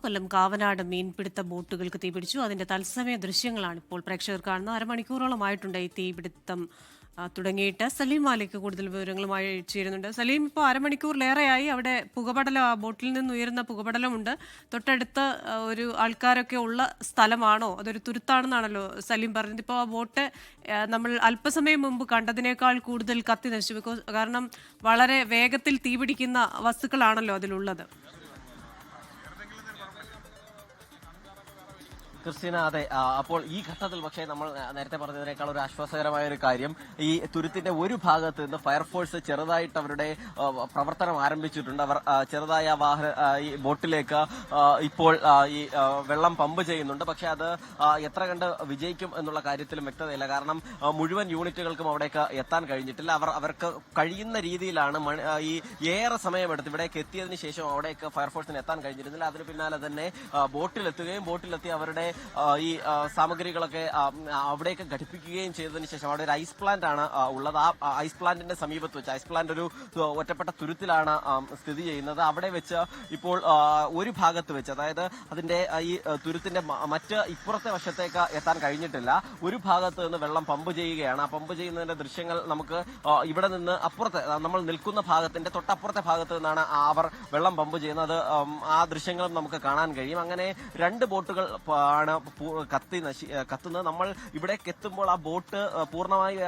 കൊല്ലം കാവനാട് മീൻപിടുത്ത ബോട്ടുകൾക്ക് തീപിടിച്ചു. അതിന്റെ തത്സമയ ദൃശ്യങ്ങളാണ് ഇപ്പോൾ പ്രേക്ഷകർ കാണുന്നത്. അരമണിക്കൂറോളമായിട്ടുണ്ട് ഈ തീപിടുത്തം തുടങ്ങിയിട്ട്. സലീം മാലിക് കൂടുതൽ വിവരങ്ങളുമായി ചേരുന്നുണ്ട്. സലീം, ഇപ്പോൾ അരമണിക്കൂറിലേറെയായി അവിടെ പുകപടലം, ആ ബോട്ടിൽ നിന്ന് ഉയരുന്ന പുകപടലമുണ്ട്. തൊട്ടടുത്ത് ഒരു ആൾക്കാരൊക്കെ ഉള്ള സ്ഥലമാണോ, അതൊരു തുരുത്താണെന്നാണല്ലോ സലീം പറഞ്ഞത്. ഇപ്പോൾ ആ ബോട്ട് നമ്മൾ അല്പസമയം മുമ്പ് കണ്ടതിനേക്കാൾ കൂടുതൽ കത്തി നശിച്ചു, കാരണം വളരെ വേഗത്തിൽ തീപിടിക്കുന്ന വസ്തുക്കളാണല്ലോ അതിലുള്ളത്. ക്രിസ്റ്റീന, അതെ. അപ്പോൾ ഈ ഘട്ടത്തിൽ പക്ഷേ നമ്മൾ നേരത്തെ പറഞ്ഞതിനേക്കാൾ ഒരു ആശ്വാസകരമായ ഒരു കാര്യം, ഈ തുരുത്തിന്റെ ഒരു ഭാഗത്ത് നിന്ന് ഫയർഫോഴ്സ് ചെറുതായിട്ട് അവരുടെ പ്രവർത്തനം ആരംഭിച്ചിട്ടുണ്ട്. അവർ ചെറുതായ ഈ ബോട്ടിലേക്ക് ഇപ്പോൾ ഈ വെള്ളം പമ്പ് ചെയ്യുന്നുണ്ട്. പക്ഷെ അത് എത്ര കണ്ട് വിജയിക്കും എന്നുള്ള കാര്യത്തിലും വ്യക്തതയില്ല. കാരണം മുഴുവൻ യൂണിറ്റുകൾക്കും അവിടേക്ക് എത്താൻ കഴിഞ്ഞിട്ടില്ല. അവർക്ക് കഴിയുന്ന രീതിയിലാണ് ഈ ഏറെ സമയമെടുത്ത് ഇവിടേക്ക് എത്തിയതിനു ശേഷം അവിടേക്ക് ഫയർഫോഴ്സിന് എത്താൻ കഴിഞ്ഞിരുന്നില്ല. അതിന് പിന്നാലെ തന്നെ ബോട്ടിലെത്തുകയും ബോട്ടിലെത്തി അവരുടെ ഈ സാമഗ്രികളൊക്കെ അവിടേക്ക് ഘടിപ്പിക്കുകയും ചെയ്തതിനു ശേഷം അവിടെ ഒരു ഐസ് പ്ലാന്റ് ആണ് ഉള്ളത്. ആ ഐസ് പ്ലാന്റിന്റെ സമീപത്ത് വെച്ച്, ഐസ് പ്ലാന്റ് ഒരു ഒറ്റപ്പെട്ട തുരുത്തിലാണ് സ്ഥിതി ചെയ്യുന്നത്. അവിടെ വെച്ച് ഇപ്പോൾ ഒരു ഭാഗത്ത് വെച്ച്, അതായത് അതിന്റെ ഈ തുരുത്തിന്റെ മറ്റ് ഇപ്പുറത്തെ വശത്തേക്ക് എത്താൻ കഴിഞ്ഞിട്ടില്ല. ഒരു ഭാഗത്ത് നിന്ന് വെള്ളം പമ്പ് ചെയ്യുകയാണ്. ആ പമ്പ് ചെയ്യുന്നതിന്റെ ദൃശ്യങ്ങൾ നമുക്ക് ഇവിടെ നിന്ന് അപ്പുറത്തെ, നമ്മൾ നിൽക്കുന്ന ഭാഗത്തിന്റെ തൊട്ടപ്പുറത്തെ ഭാഗത്ത് നിന്നാണ് അവർ വെള്ളം പമ്പ് ചെയ്യുന്നത്. ആ ദൃശ്യങ്ങളും നമുക്ക് കാണാൻ കഴിയും. അങ്ങനെ രണ്ട് ബോട്ടുകൾ ആണ് കത്തുന്നത്. നമ്മൾ ഇവിടേക്ക് എത്തുമ്പോൾ ആ ബോട്ട് പൂർണ്ണമായി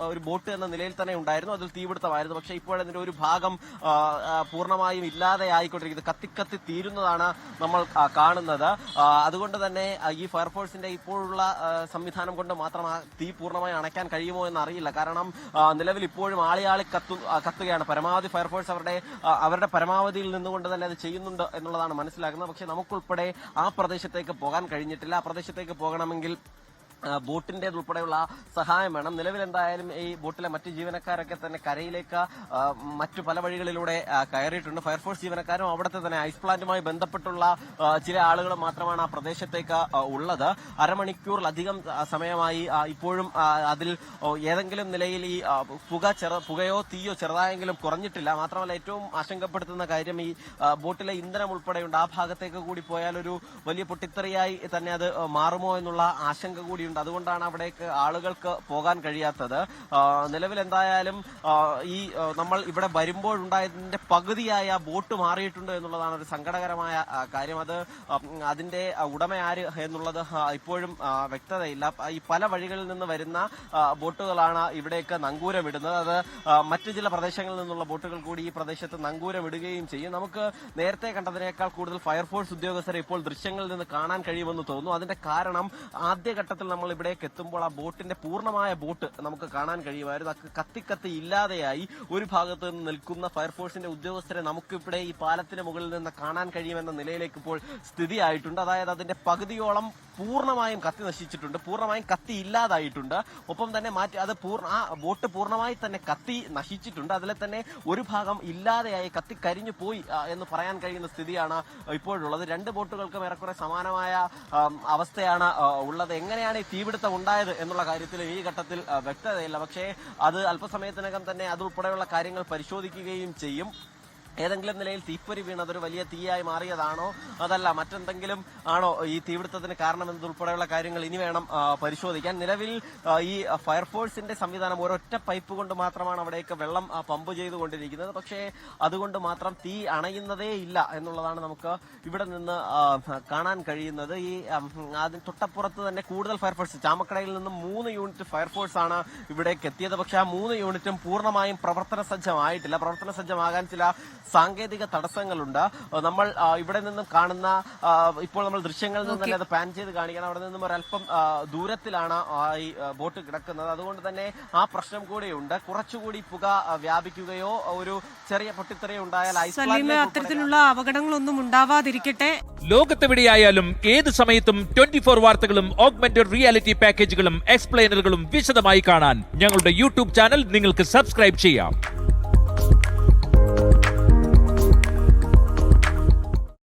ഒരു ബോട്ട് എന്ന നിലയിൽ തന്നെ ഉണ്ടായിരുന്നു. അതിൽ തീപിടുത്തമായിരുന്നു. പക്ഷെ ഇപ്പോഴതിന്റെ ഒരു ഭാഗം പൂർണ്ണമായും ഇല്ലാതെ ആയിക്കൊണ്ടിരിക്കുന്നത്, കത്തി തീരുന്നതാണ് നമ്മൾ കാണുന്നത്. അതുകൊണ്ട് തന്നെ ഈ ഫയർഫോഴ്സിന്റെ ഇപ്പോഴുള്ള സംവിധാനം കൊണ്ട് മാത്രം ആ തീ പൂർണ്ണമായി അണയ്ക്കാൻ കഴിയുമോ എന്ന് അറിയില്ല. കാരണം നിലവിൽ ഇപ്പോഴും ആളിയാളി കത്തുകയാണ്. പരമാവധി ഫയർഫോഴ്സ് അവരുടെ പരമാവധിയിൽ നിന്നുകൊണ്ട് തന്നെ അത് ചെയ്യുന്നുണ്ട് എന്നുള്ളതാണ് മനസ്സിലാക്കുന്നത്. പക്ഷെ നമുക്കുൾപ്പെടെ ആ പ്രദേശത്തേക്ക് പോകാൻ കഴിഞ്ഞിട്ടില്ല. ആ പ്രദേശത്തേക്ക് പോകണമെങ്കിൽ ബോട്ടിന്റേതുൾപ്പെടെയുള്ള സഹായം വേണം. നിലവിൽ എന്തായാലും ഈ ബോട്ടിലെ മറ്റ് ജീവനക്കാരൊക്കെ തന്നെ കരയിലേക്ക് മറ്റു പല വഴികളിലൂടെ കയറിയിട്ടുണ്ട്. ഫയർഫോഴ്സ് ജീവനക്കാരും അവിടുത്തെ തന്നെ ഐസ് പ്ലാന്റുമായി ബന്ധപ്പെട്ടുള്ള ചില ആളുകൾ മാത്രമാണ് ആ പ്രദേശത്തേക്ക് ഉള്ളത്. അരമണിക്കൂറിലധികം സമയമായി ഇപ്പോഴും അതിൽ ഏതെങ്കിലും നിലയിൽ ഈ പുകയോ തീയോ ചെറുതായെങ്കിലും കുറഞ്ഞിട്ടില്ല. മാത്രമല്ല, ഏറ്റവും ആശങ്കപ്പെടുത്തുന്ന കാര്യം, ഈ ബോട്ടിലെ ഇന്ധനം ഉൾപ്പെടെയുണ്ട്. ആ ഭാഗത്തേക്ക് കൂടി പോയാൽ ഒരു വലിയ പൊട്ടിത്തെറിയായി തന്നെ അത് മാറുമോ എന്നുള്ള ആശങ്ക കൂടി. അതുകൊണ്ടാണ് അവിടേക്ക് ആളുകൾക്ക് പോകാൻ കഴിയാത്തത്. നിലവിൽ എന്തായാലും ഈ നമ്മൾ ഇവിടെ വരുമ്പോഴുണ്ടായതിന്റെ പകുതിയായ ബോട്ട് മാറിയിട്ടുണ്ട് എന്നുള്ളതാണ് ഒരു സങ്കടകരമായ കാര്യം. അതിന്റെ ഉടമ ആര് എന്നുള്ളത് ഇപ്പോഴും വ്യക്തതയില്ല. ഈ പല വഴികളിൽ നിന്ന് വരുന്ന ബോട്ടുകളാണ് ഇവിടേക്ക് നങ്കൂരമിടുന്നത്. അത് മറ്റു ചില പ്രദേശങ്ങളിൽ നിന്നുള്ള ബോട്ടുകൾ കൂടി ഈ പ്രദേശത്ത് നങ്കൂരമിടുകയും ചെയ്യും. നമുക്ക് നേരത്തെ കണ്ടതിനേക്കാൾ കൂടുതൽ ഫയർഫോഴ്സ് ഉദ്യോഗസ്ഥരെ ഇപ്പോൾ ദൃശ്യങ്ങളിൽ നിന്ന് കാണാൻ കഴിയുമെന്ന് തോന്നുന്നു. അതിന്റെ കാരണം, ആദ്യഘട്ടത്തിൽ നമ്മൾ ഇവിടേക്ക് എത്തുമ്പോൾ ആ ബോട്ടിന്റെ പൂർണ്ണമായ ബോട്ട് നമുക്ക് കാണാൻ കഴിയുമായിരുന്നു. കത്തി ഇല്ലാതെയായി ഒരു ഭാഗത്ത് നിന്ന് നിൽക്കുന്ന ഫയർഫോഴ്സിന്റെ ഉദ്യോഗസ്ഥരെ നമുക്കിവിടെ ഈ പാലത്തിന് മുകളിൽ നിന്ന് കാണാൻ കഴിയുമെന്ന നിലയിലേക്ക് ഇപ്പോൾ സ്ഥിതിയായിട്ടുണ്ട്. അതായത് അതിന്റെ പകുതിയോളം പൂർണ്ണമായും കത്തി നശിച്ചിട്ടുണ്ട്, പൂർണ്ണമായും കത്തി ഇല്ലാതായിട്ടുണ്ട്. ഒപ്പം തന്നെ ആ ബോട്ട് പൂർണ്ണമായി തന്നെ കത്തി നശിച്ചിട്ടുണ്ട്. അതിലെ തന്നെ ഒരു ഭാഗം ഇല്ലാതെയായി കത്തി കരിഞ്ഞു പോയി എന്ന് പറയാൻ കഴിയുന്ന സ്ഥിതിയാണ് ഇപ്പോഴുള്ളത്. രണ്ട് ബോട്ടുകൾക്കും ഏറെക്കുറെ സമാനമായ അവസ്ഥയാണ് ഉള്ളത്. എങ്ങനെയാണ് ഈ തീപിടുത്തം ഉണ്ടായത് എന്നുള്ള കാര്യത്തിൽ ഈ ഘട്ടത്തിൽ വ്യക്തതയില്ല. പക്ഷേ അത് അല്പസമയത്തിനകം തന്നെ അതുൾപ്പെടെയുള്ള കാര്യങ്ങൾ പരിശോധിക്കുകയും ചെയ്യും. ഏതെങ്കിലും നിലയിൽ തീപ്പൊരി വീണ് അതൊരു വലിയ തീയായി മാറിയതാണോ, അതല്ല മറ്റെന്തെങ്കിലും ആണോ ഈ തീപിടുത്തത്തിന് കാരണമെന്നതുൾപ്പെടെയുള്ള കാര്യങ്ങൾ ഇനി വേണം പരിശോധിക്കാൻ. നിലവിൽ ഈ ഫയർഫോഴ്സിന്റെ സംവിധാനം ഒരൊറ്റ പൈപ്പ് കൊണ്ട് മാത്രമാണ് അവിടേക്ക് വെള്ളം പമ്പ് ചെയ്തുകൊണ്ടിരിക്കുന്നത്. പക്ഷേ അതുകൊണ്ട് മാത്രം തീ അണയുന്നതേ ഇല്ല എന്നുള്ളതാണ് നമുക്ക് ഇവിടെ നിന്ന് കാണാൻ കഴിയുന്നത്. ഈ അതിന് തൊട്ടപ്പുറത്ത് തന്നെ കൂടുതൽ ഫയർഫോഴ്സ്, ചാമക്കടയിൽ നിന്നും 3 യൂണിറ്റ് ഫയർഫോഴ്സ് ആണ് ഇവിടേക്ക് എത്തിയത്. പക്ഷെ ആ 3 യൂണിറ്റും പൂർണ്ണമായും പ്രവർത്തന സജ്ജമായിട്ടില്ല. പ്രവർത്തന സജ്ജമാകാൻ ചില സാങ്കേതിക തടസ്സങ്ങളുണ്ട്. നമ്മൾ ഇവിടെ നിന്നും കാണുന്ന, ഇപ്പോൾ നമ്മൾ ദൃശ്യങ്ങളിൽ നിന്ന് തന്നെ അത് പാൻ ചെയ്ത് കാണിക്കണം, അവിടെ നിന്നും ഒരല്പം ദൂരത്തിലാണ് ഈ ബോട്ട് കിടക്കുന്നത്. അതുകൊണ്ട് തന്നെ ആ പ്രശ്നം കൂടെയുണ്ട്. കുറച്ചുകൂടി പുക വ്യാപിക്കുകയോ ഒരു ചെറിയ പൊട്ടിത്തെറിയോ ഉണ്ടായാൽ അത്തരത്തിലുള്ള അപകടങ്ങളൊന്നും ഉണ്ടാവാതിരിക്കട്ടെ. ലോകത്തെവിടെയായാലും ഏത് സമയത്തും 24 വാർത്തകളും ഓഗ്മെന്റഡ് റിയാലിറ്റി പാക്കേജുകളും എക്സ്പ്ലെയിനറുകളും വിശദമായി കാണാൻ ഞങ്ങളുടെ യൂട്യൂബ് ചാനൽ നിങ്ങൾക്ക് സബ്സ്ക്രൈബ് ചെയ്യാം.